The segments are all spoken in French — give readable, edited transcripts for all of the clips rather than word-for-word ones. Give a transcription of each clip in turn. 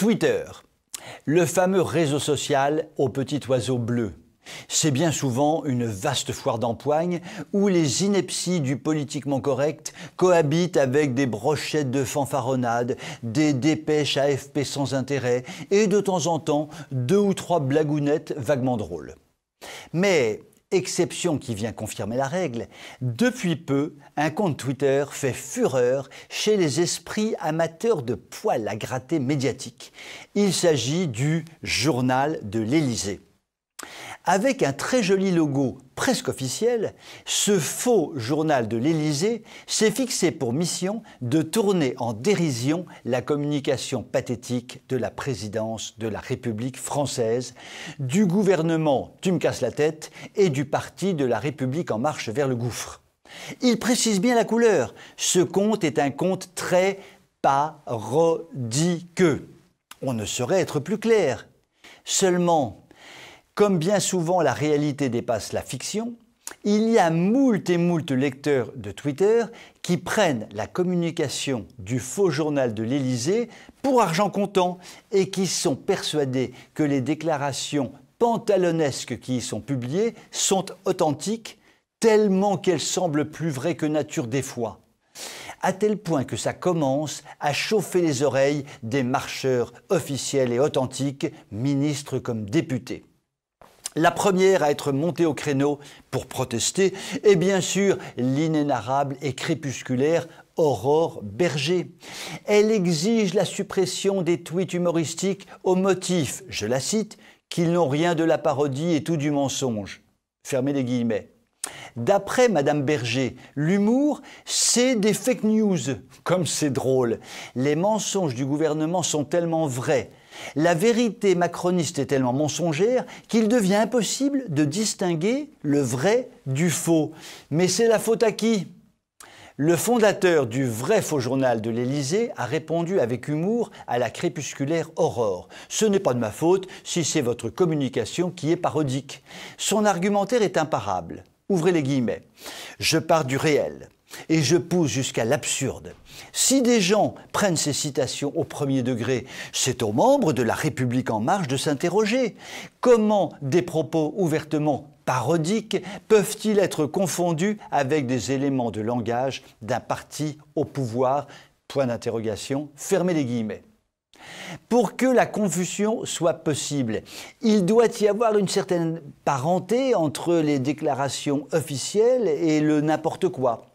Twitter, le fameux réseau social au petit oiseau bleu. C'est bien souvent une vaste foire d'empoigne où les inepties du politiquement correct cohabitent avec des brochettes de fanfaronnade, des dépêches AFP sans intérêt et de temps en temps 2 ou 3 blagounettes vaguement drôles. Mais exception qui vient confirmer la règle, depuis peu, un compte Twitter fait fureur chez les esprits amateurs de poils à gratter médiatiques. Il s'agit du Journal de l'Élysée. Avec un très joli logo presque officiel, ce faux Journal de l'Élysée s'est fixé pour mission de tourner en dérision la communication pathétique de la présidence de la République française, du gouvernement « tu me casses la tête » et du parti de la République en marche vers le gouffre. Il précise bien la couleur, ce compte est un compte très parodique. On ne saurait être plus clair. Seulement, comme bien souvent la réalité dépasse la fiction, il y a moult et moult lecteurs de Twitter qui prennent la communication du faux journal de l'Élysée pour argent comptant et qui sont persuadés que les déclarations pantalonesques qui y sont publiées sont authentiques tellement qu'elles semblent plus vraies que nature des fois. À tel point que ça commence à chauffer les oreilles des marcheurs officiels et authentiques, ministres comme députés. La première à être montée au créneau pour protester est bien sûr l'inénarrable et crépusculaire Aurore Bergé. Elle exige la suppression des tweets humoristiques au motif, je la cite, qu'ils n'ont rien de la parodie et tout du mensonge. Fermez les guillemets. D'après Madame Bergé, l'humour, c'est des fake news. Comme c'est drôle. Les mensonges du gouvernement sont tellement vrais. La vérité macroniste est tellement mensongère qu'il devient impossible de distinguer le vrai du faux. Mais c'est la faute à qui ? Le fondateur du vrai faux journal de l'Élysée a répondu avec humour à la crépusculaire Aurore. Ce n'est pas de ma faute si c'est votre communication qui est parodique. Son argumentaire est imparable. Ouvrez les guillemets. Je pars du réel. Et je pousse jusqu'à l'absurde. Si des gens prennent ces citations au premier degré, c'est aux membres de la République en marche de s'interroger. Comment des propos ouvertement parodiques peuvent-ils être confondus avec des éléments de langage d'un parti au pouvoir ? Point d'interrogation, fermez les guillemets. Pour que la confusion soit possible, il doit y avoir une certaine parenté entre les déclarations officielles et le n'importe quoi.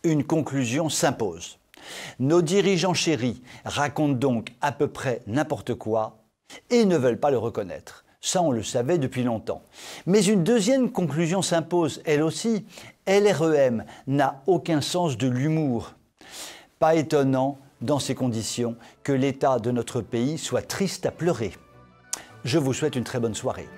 Une conclusion s'impose. Nos dirigeants chéris racontent donc à peu près n'importe quoi et ne veulent pas le reconnaître. Ça, on le savait depuis longtemps. Mais une deuxième conclusion s'impose, elle aussi. LREM n'a aucun sens de l'humour. Pas étonnant, dans ces conditions, que l'état de notre pays soit triste à pleurer. Je vous souhaite une très bonne soirée.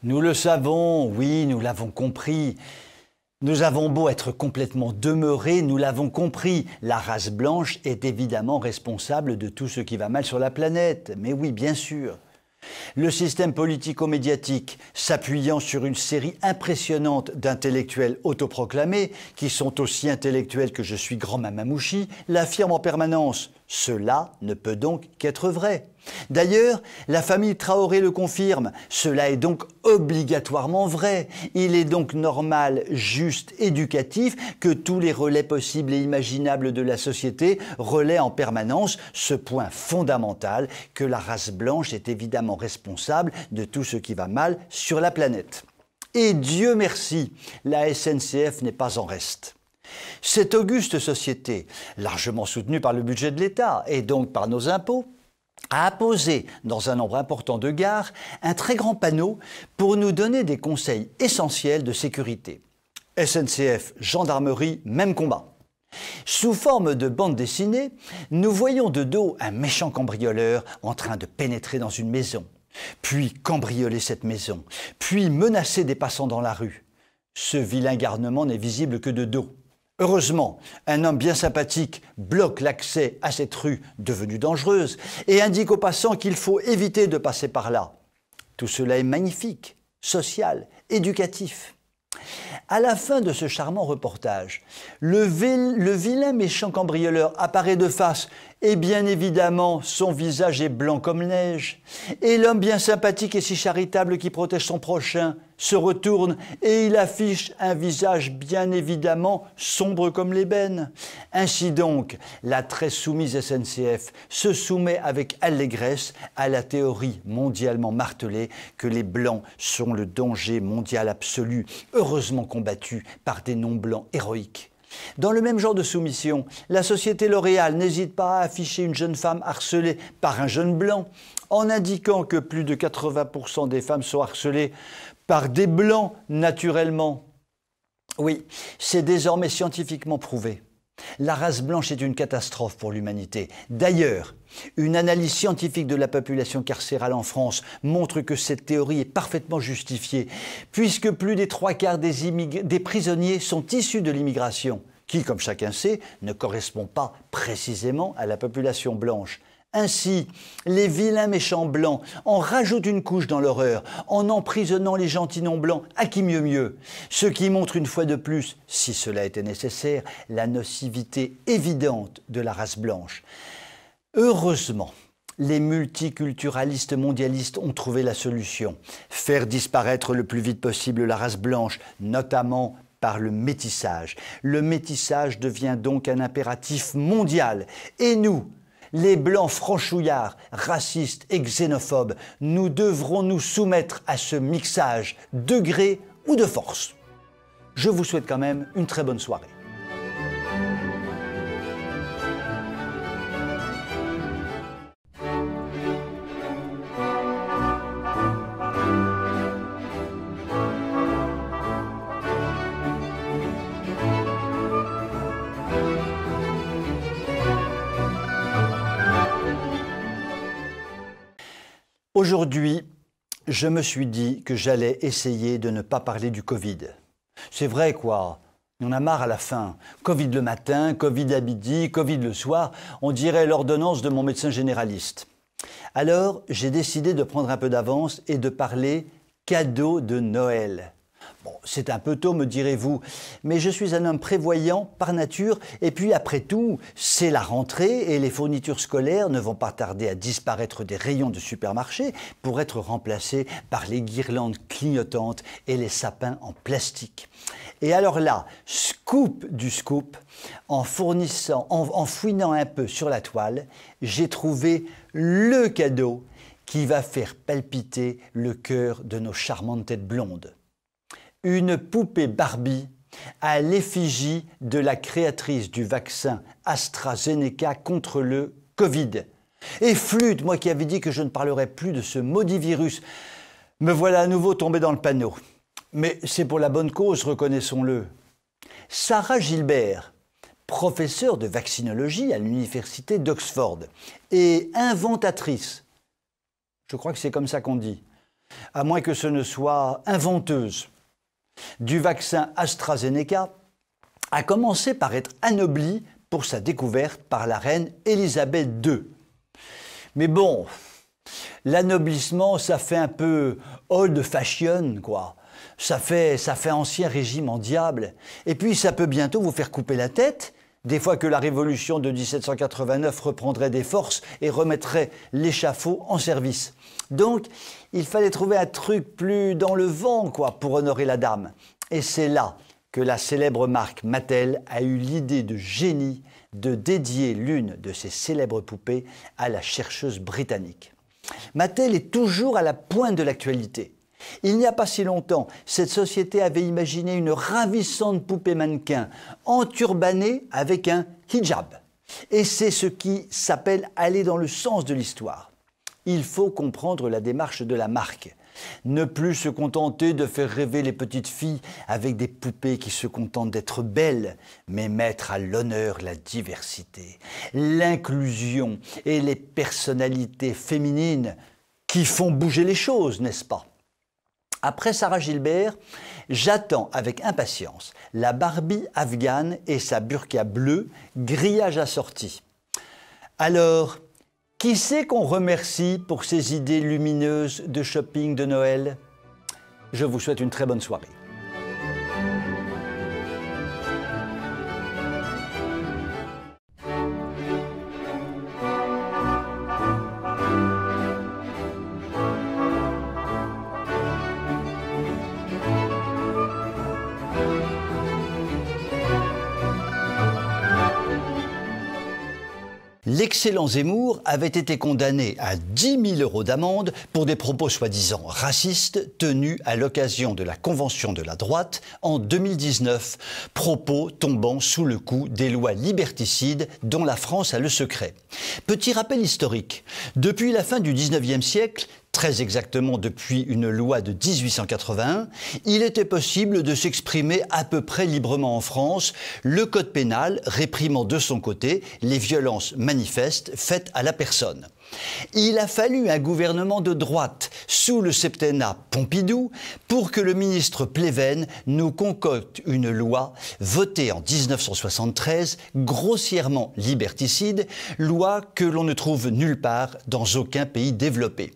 Nous le savons, oui, nous l'avons compris. Nous avons beau être complètement demeurés, nous l'avons compris. La race blanche est évidemment responsable de tout ce qui va mal sur la planète. Mais oui, bien sûr. Le système politico-médiatique, s'appuyant sur une série impressionnante d'intellectuels autoproclamés, qui sont aussi intellectuels que je suis grand mamamouchi, l'affirme en permanence. Cela ne peut donc qu'être vrai. D'ailleurs, la famille Traoré le confirme. Cela est donc obligatoirement vrai. Il est donc normal, juste, éducatif que tous les relais possibles et imaginables de la société relaient en permanence ce point fondamental que la race blanche est évidemment responsable de tout ce qui va mal sur la planète. Et Dieu merci, la SNCF n'est pas en reste. Cette auguste société, largement soutenue par le budget de l'État et donc par nos impôts, a apposé dans un nombre important de gares un très grand panneau pour nous donner des conseils essentiels de sécurité. SNCF, gendarmerie, même combat. Sous forme de bande dessinée, nous voyons de dos un méchant cambrioleur en train de pénétrer dans une maison, puis cambrioler cette maison, puis menacer des passants dans la rue. Ce vilain garnement n'est visible que de dos. Heureusement, un homme bien sympathique bloque l'accès à cette rue devenue dangereuse et indique aux passants qu'il faut éviter de passer par là. Tout cela est magnifique, social, éducatif. À la fin de ce charmant reportage, le vilain méchant cambrioleur apparaît de face et bien évidemment son visage est blanc comme neige. Et l'homme bien sympathique et si charitable qui protège son prochain se retourne et il affiche un visage bien évidemment sombre comme l'ébène. Ainsi donc, la très soumise SNCF se soumet avec allégresse à la théorie mondialement martelée que les Blancs sont le danger mondial absolu, heureusement combattu par des non-blancs héroïques. Dans le même genre de soumission, la société L'Oréal n'hésite pas à afficher une jeune femme harcelée par un jeune blanc, en indiquant que plus de 80% des femmes sont harcelées par des blancs naturellement. Oui, c'est désormais scientifiquement prouvé. La race blanche est une catastrophe pour l'humanité. D'ailleurs, une analyse scientifique de la population carcérale en France montre que cette théorie est parfaitement justifiée, puisque plus des 3/4 des prisonniers sont issus de l'immigration, qui, comme chacun sait, ne correspond pas précisément à la population blanche. Ainsi, les vilains méchants blancs en rajoutent une couche dans l'horreur, en emprisonnant les gentils non-blancs, à qui mieux. Ce qui montre une fois de plus, si cela était nécessaire, la nocivité évidente de la race blanche. Heureusement, les multiculturalistes mondialistes ont trouvé la solution. Faire disparaître le plus vite possible la race blanche, notamment par le métissage. Le métissage devient donc un impératif mondial. Et nous, les Blancs franchouillards, racistes et xénophobes, nous devrons nous soumettre à ce mixage, de gré ou de force. Je vous souhaite quand même une très bonne soirée. Aujourd'hui, je me suis dit que j'allais essayer de ne pas parler du Covid. C'est vrai quoi, on a marre à la fin. Covid le matin, Covid à midi, Covid le soir, on dirait l'ordonnance de mon médecin généraliste. Alors, j'ai décidé de prendre un peu d'avance et de parler cadeau de Noël. Bon, c'est un peu tôt, me direz-vous, mais je suis un homme prévoyant par nature, et puis après tout, c'est la rentrée et les fournitures scolaires ne vont pas tarder à disparaître des rayons de supermarché pour être remplacées par les guirlandes clignotantes et les sapins en plastique. Et alors là, scoop du scoop, en fouinant un peu sur la toile, j'ai trouvé le cadeau qui va faire palpiter le cœur de nos charmantes têtes blondes. Une poupée Barbie à l'effigie de la créatrice du vaccin AstraZeneca contre le Covid. Et flûte, moi qui avais dit que je ne parlerais plus de ce maudit virus, me voilà à nouveau tombé dans le panneau. Mais c'est pour la bonne cause, reconnaissons-le. Sarah Gilbert, professeure de vaccinologie à l'université d'Oxford et inventatrice, je crois que c'est comme ça qu'on dit, à moins que ce ne soit inventeuse, du vaccin AstraZeneca, a commencé par être anoblie pour sa découverte par la reine Elisabeth II. Mais bon, l'anoblissement, ça fait un peu old fashion, quoi. Ça fait ancien régime en diable. Et puis ça peut bientôt vous faire couper la tête, des fois que la révolution de 1789 reprendrait des forces et remettrait l'échafaud en service. Donc, il fallait trouver un truc plus dans le vent, quoi, pour honorer la dame. Et c'est là que la célèbre marque Mattel a eu l'idée de génie de dédier l'une de ses célèbres poupées à la chercheuse britannique. Mattel est toujours à la pointe de l'actualité. Il n'y a pas si longtemps, cette société avait imaginé une ravissante poupée mannequin enturbanée avec un hijab. Et c'est ce qui s'appelle aller dans le sens de l'histoire. Il faut comprendre la démarche de la marque. Ne plus se contenter de faire rêver les petites filles avec des poupées qui se contentent d'être belles, mais mettre à l'honneur la diversité, l'inclusion et les personnalités féminines qui font bouger les choses, n'est-ce pas ? Après Sarah Gilbert, j'attends avec impatience la Barbie afghane et sa burqa bleue, grillage assorti. Alors, qui c'est qu'on remercie pour ces idées lumineuses de shopping de Noël? Je vous souhaite une très bonne soirée. L'excellent Zemmour avait été condamné à 10 000 € d'amende pour des propos soi-disant racistes tenus à l'occasion de la Convention de la droite en 2019, propos tombant sous le coup des lois liberticides dont la France a le secret. Petit rappel historique, depuis la fin du 19e siècle, très exactement depuis une loi de 1881, il était possible de s'exprimer à peu près librement en France, le code pénal réprimant de son côté les violences manifestes faites à la personne. Il a fallu un gouvernement de droite sous le septennat Pompidou pour que le ministre Pleven nous concocte une loi votée en 1973, grossièrement liberticide, loi que l'on ne trouve nulle part dans aucun pays développé.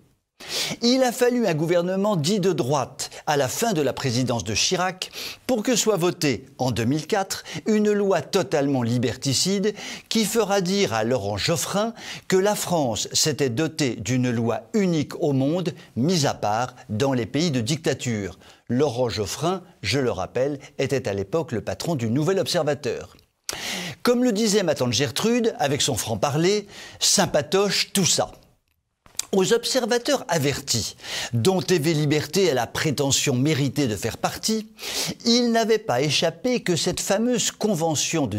Il a fallu un gouvernement dit de droite à la fin de la présidence de Chirac pour que soit votée en 2004 une loi totalement liberticide qui fera dire à Laurent Geoffrin que la France s'était dotée d'une loi unique au monde, mise à part dans les pays de dictature. Laurent Geoffrin, je le rappelle, était à l'époque le patron du Nouvel Observateur. Comme le disait ma tante Gertrude avec son franc-parler, sympatoche tout ça. Aux observateurs avertis, dont TV Liberté a la prétention méritée de faire partie, il n'avait pas échappé que cette fameuse convention de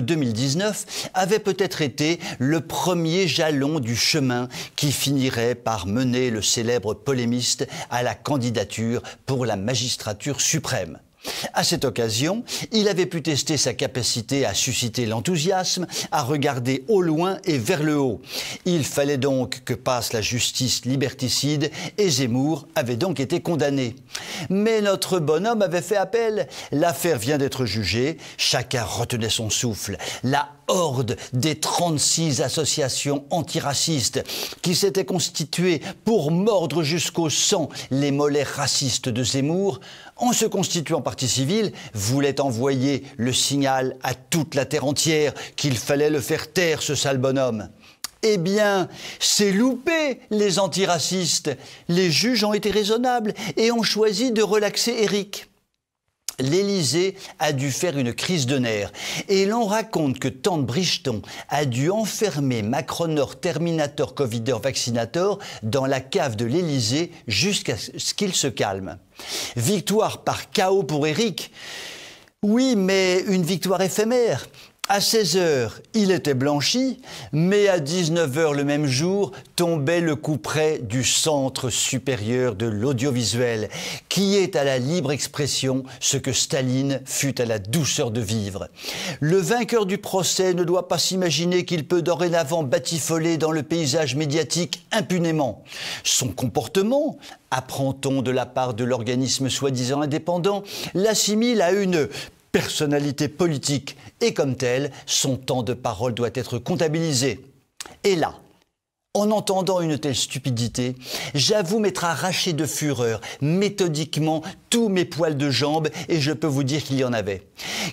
2019 avait peut-être été le premier jalon du chemin qui finirait par mener le célèbre polémiste à la candidature pour la magistrature suprême. À cette occasion, il avait pu tester sa capacité à susciter l'enthousiasme, à regarder au loin et vers le haut. Il fallait donc que passe la justice liberticide et Zemmour avait donc été condamné. Mais notre bonhomme avait fait appel. L'affaire vient d'être jugée. Chacun retenait son souffle. La horde des 36 associations antiracistes qui s'étaient constituées pour mordre jusqu'au sang les mollets racistes de Zemmour, en se constituant partie civile, voulait envoyer le signal à toute la terre entière qu'il fallait le faire taire, ce sale bonhomme. Eh bien, c'est loupé, les antiracistes. Les juges ont été raisonnables et ont choisi de relaxer Éric. L'Élysée a dû faire une crise de nerfs et l'on raconte que Tante Bricheton a dû enfermer Macronor Terminator Covidor Vaccinator dans la cave de l'Élysée jusqu'à ce qu'il se calme. Victoire par chaos pour Éric? Oui, mais une victoire éphémère. À 16h, il était blanchi, mais à 19h le même jour, tombait le couperet du Centre supérieur de l'audiovisuel, qui est à la libre expression ce que Staline fut à la douceur de vivre. Le vainqueur du procès ne doit pas s'imaginer qu'il peut dorénavant batifoler dans le paysage médiatique impunément. Son comportement, apprend-on de la part de l'organisme soi-disant indépendant, l'assimile à une personnalité politique et comme tel, son temps de parole doit être comptabilisé. Et là, en entendant une telle stupidité, j'avoue m'être arraché de fureur méthodiquement tous mes poils de jambes et je peux vous dire qu'il y en avait.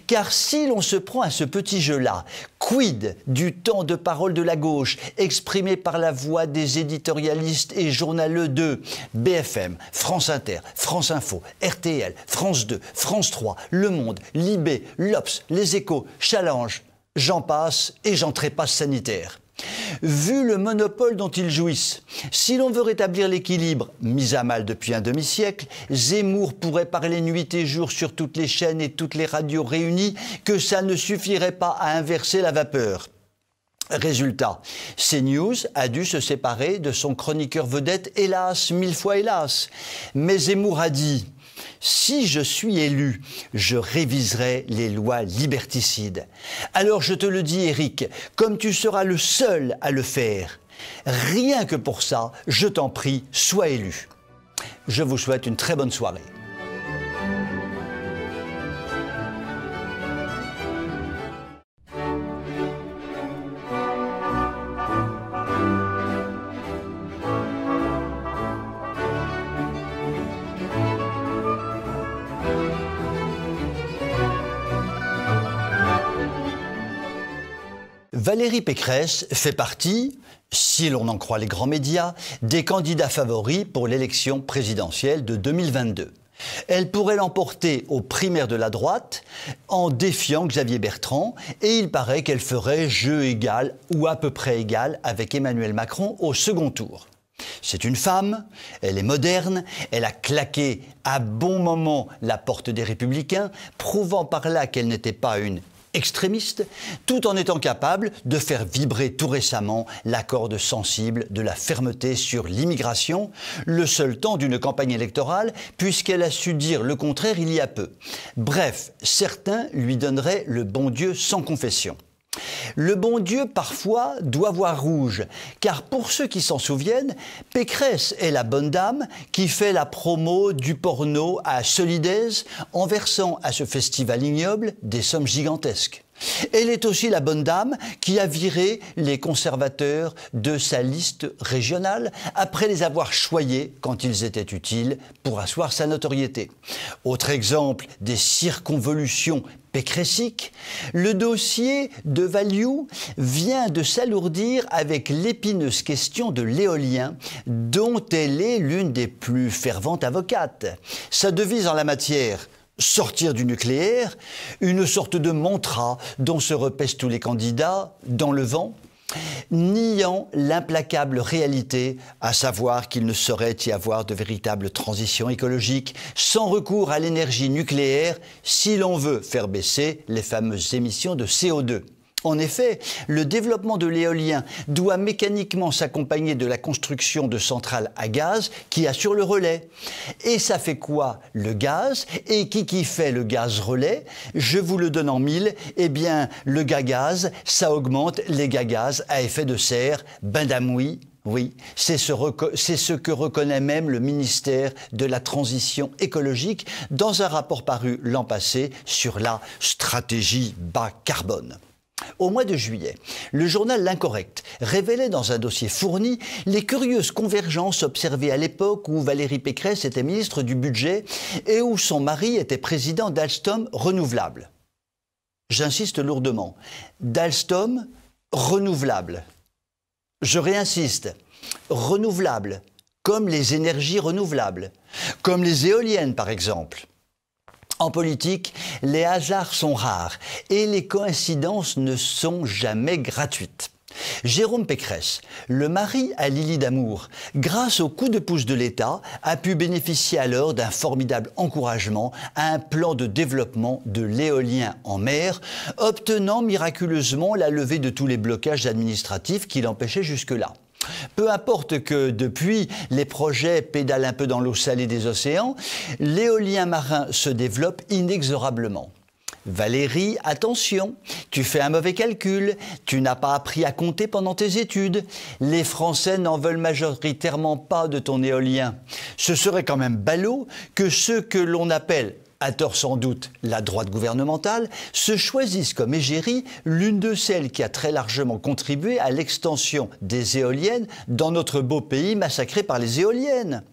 Car si l'on se prend à ce petit jeu-là, quid du temps de parole de la gauche exprimé par la voix des éditorialistes et journaleux de BFM, France Inter, France Info, RTL, France 2, France 3, Le Monde, Libé, l'Obs, Les Échos, Challenge, j'en passe et j'en trépasse sanitaire. Vu le monopole dont ils jouissent, si l'on veut rétablir l'équilibre, mis à mal depuis un demi-siècle, Zemmour pourrait parler nuit et jour sur toutes les chaînes et toutes les radios réunies que ça ne suffirait pas à inverser la vapeur. Résultat, CNews a dû se séparer de son chroniqueur vedette, hélas, 1000 fois hélas. Mais Zemmour a dit « Si je suis élu, je réviserai les lois liberticides. » Alors je te le dis, Éric, comme tu seras le seul à le faire, rien que pour ça, je t'en prie, sois élu. Je vous souhaite une très bonne soirée. Valérie Pécresse fait partie, si l'on en croit les grands médias, des candidats favoris pour l'élection présidentielle de 2022. Elle pourrait l'emporter aux primaires de la droite en défiant Xavier Bertrand et il paraît qu'elle ferait jeu égal ou à peu près égal avec Emmanuel Macron au second tour. C'est une femme, elle est moderne, elle a claqué à bon moment la porte des Républicains, prouvant par là qu'elle n'était pas une extrémiste, tout en étant capable de faire vibrer tout récemment la corde sensible de la fermeté sur l'immigration, le seul temps d'une campagne électorale, puisqu'elle a su dire le contraire il y a peu. Bref, certains lui donneraient le bon Dieu sans confession. Le bon Dieu, parfois, doit voir rouge, car pour ceux qui s'en souviennent, Pécresse est la bonne dame qui fait la promo du porno à Solidaise en versant à ce festival ignoble des sommes gigantesques. Elle est aussi la bonne dame qui a viré les conservateurs de sa liste régionale après les avoir choyés quand ils étaient utiles pour asseoir sa notoriété. Autre exemple des circonvolutions pécressiques, le dossier de Value vient de s'alourdir avec l'épineuse question de l'éolien dont elle est l'une des plus ferventes avocates. Sa devise en la matière: sortir du nucléaire, une sorte de mantra dont se repaissent tous les candidats dans le vent, niant l'implacable réalité, à savoir qu'il ne saurait y avoir de véritable transition écologique sans recours à l'énergie nucléaire si l'on veut faire baisser les fameuses émissions de CO2. En effet, le développement de l'éolien doit mécaniquement s'accompagner de la construction de centrales à gaz qui assurent le relais. Et ça fait quoi, le gaz? Et qui fait le gaz relais? Je vous le donne en mille. Eh bien, le gaz, ça augmente les gaz à effet de serre. Ben oui. Oui, c'est ce que reconnaît même le ministère de la Transition écologique dans un rapport paru l'an passé sur la stratégie bas carbone. Au mois de juillet, le journal L'Incorrect révélait dans un dossier fourni les curieuses convergences observées à l'époque où Valérie Pécresse était ministre du Budget et où son mari était président d'Alstom Renouvelable. J'insiste lourdement, d'Alstom Renouvelable. Je réinsiste, renouvelable, comme les énergies renouvelables, comme les éoliennes par exemple. En politique, les hasards sont rares et les coïncidences ne sont jamais gratuites. Jérôme Pécresse, le mari à Lily Damour, grâce au coup de pouce de l'État, a pu bénéficier alors d'un formidable encouragement à un plan de développement de l'éolien en mer, obtenant miraculeusement la levée de tous les blocages administratifs qui l'empêchaient jusque-là. Peu importe que, depuis, les projets pédalent un peu dans l'eau salée des océans, l'éolien marin se développe inexorablement. Valérie, attention, tu fais un mauvais calcul, tu n'as pas appris à compter pendant tes études. Les Français n'en veulent majoritairement pas de ton éolien. Ce serait quand même ballot que ceux que l'on appelle, à tort sans doute, la droite gouvernementale, se choisissent comme égérie l'une de celles qui a très largement contribué à l'extension des éoliennes dans notre beau pays massacré par les éoliennes.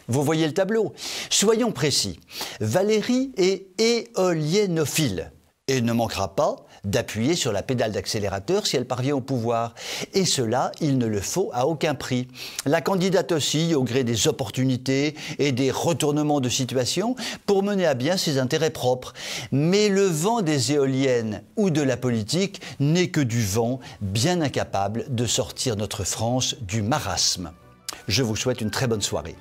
Vous voyez le tableau. Soyons précis. Valérie est éolienophile et ne manquera pas d'appuyer sur la pédale d'accélérateur si elle parvient au pouvoir. Et cela, il ne le faut à aucun prix. La candidate oscille au gré des opportunités et des retournements de situation pour mener à bien ses intérêts propres. Mais le vent des éoliennes ou de la politique n'est que du vent bien incapable de sortir notre France du marasme. Je vous souhaite une très bonne soirée.